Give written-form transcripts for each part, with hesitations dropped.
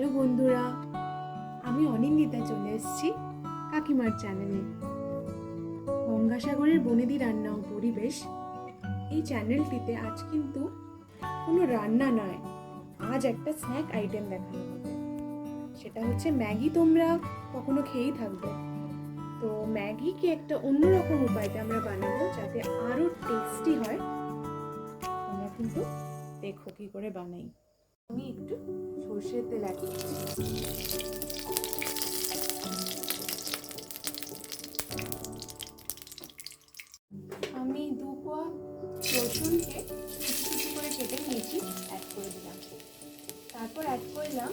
Hello বন্ধুরা, আমি অনিন্দিতা চলে এসেছি কাকিমার চ্যানেলে। গঙ্গাসাগরের বনেদি রান্না ও পরিবেশ এই চ্যানেলটিতে আজ কিন্তু কোনো রান্না নয়, আজ একটা স্ন্যাক আইটেম দেখানো হবে। সেটা হচ্ছে ম্যাগি। তোমরা কখনো খেয়েই থাকবে। তো ম্যাগিকে একটা অন্যরকম উপায়তে আমরা বানাবো যাতে আরও টেস্টি হয়। তোমরা কিন্তু দেখো কী করে বানাই। আমি একটু সর্ষের তেল অ্যাড করছি। আমি 2 কোয়া রসুনকে কুচি কুচি করে কেটে নিয়েছি, অ্যাড করে দিলাম। তারপর অ্যাড করলাম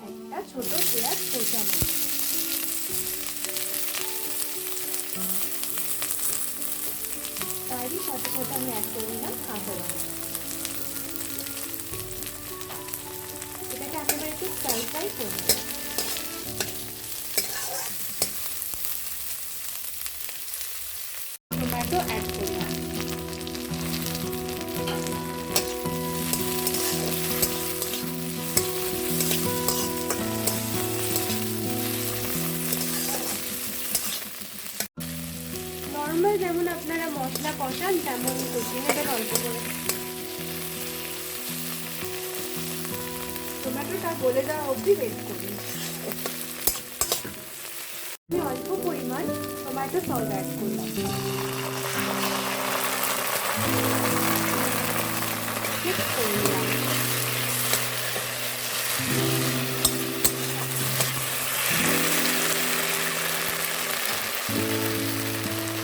একটা ছোট পেঁয়াজ কোচানো। তারই সাথে সাথে আমি অ্যাড করে দিলাম কাঁচা লঙ্কা। এটাকে একেবারে একটু ফ্রাই করে দিলাম। টমেটো অ্যাড করলাম। নর্মাল যেমন আপনারা মশলা কষান তেমন কষিয়ে নেবেন অল্প করে। টমেটোটা গলে যাওয়া অবধি ওয়েট করুন। আমি অল্প পরিমাণ টমেটো সস অ্যাড করলাম।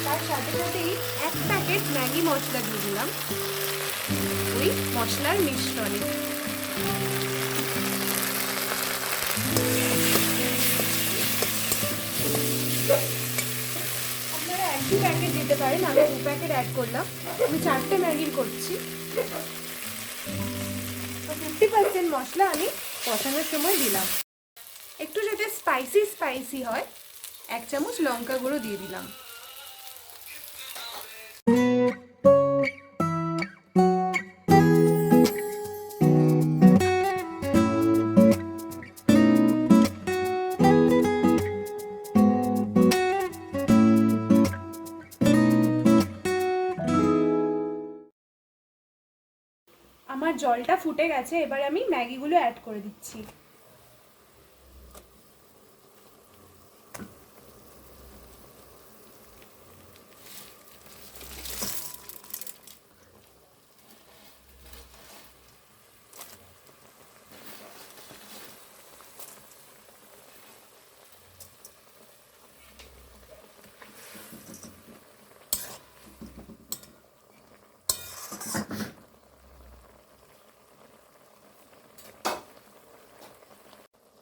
তার সাথে সাথেই 1 প্যাকেট ম্যাগি মশলা দিয়ে দিলাম ওই মশলার মিশ্রণে। আপনারা 1 প্যাকেট দিতে পারেন, আমি 2 প্যাকেট অ্যাড করলাম। আমি 4টে ম্যাগির করছি। তো 50% মশলা আমি কষানোর সময় দিলাম। একটু যাতে স্পাইসি হয় 1 চামচ লঙ্কা গুঁড়ো দিয়ে দিলাম। আমার জলটা ফুটে গেছে, এবার আমি ম্যাগিগুলো অ্যাড করে দিচ্ছি।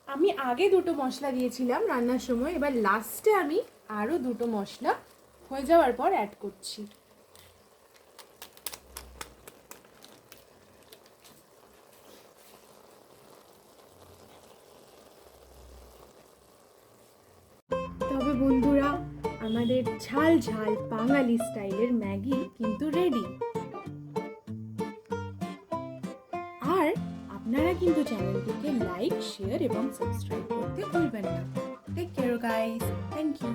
আমি আগে 2টো মশলা দিয়েছিলাম রান্নার সময়, এবার লাস্টে আমি আরও 2টো মশলা হয়ে যাওয়ার পর অ্যাড করছি। তবে বন্ধুরা, আমাদের ঝাল ঝাল বাঙালি স্টাইলের ম্যাগি কিন্তু রেডি। আর আপনারা কিন্তু চ্যানেলটিকে লাইক, শেয়ার এবং সাবস্ক্রাইব করতে ভুলবেন না। Take care guys, thank you.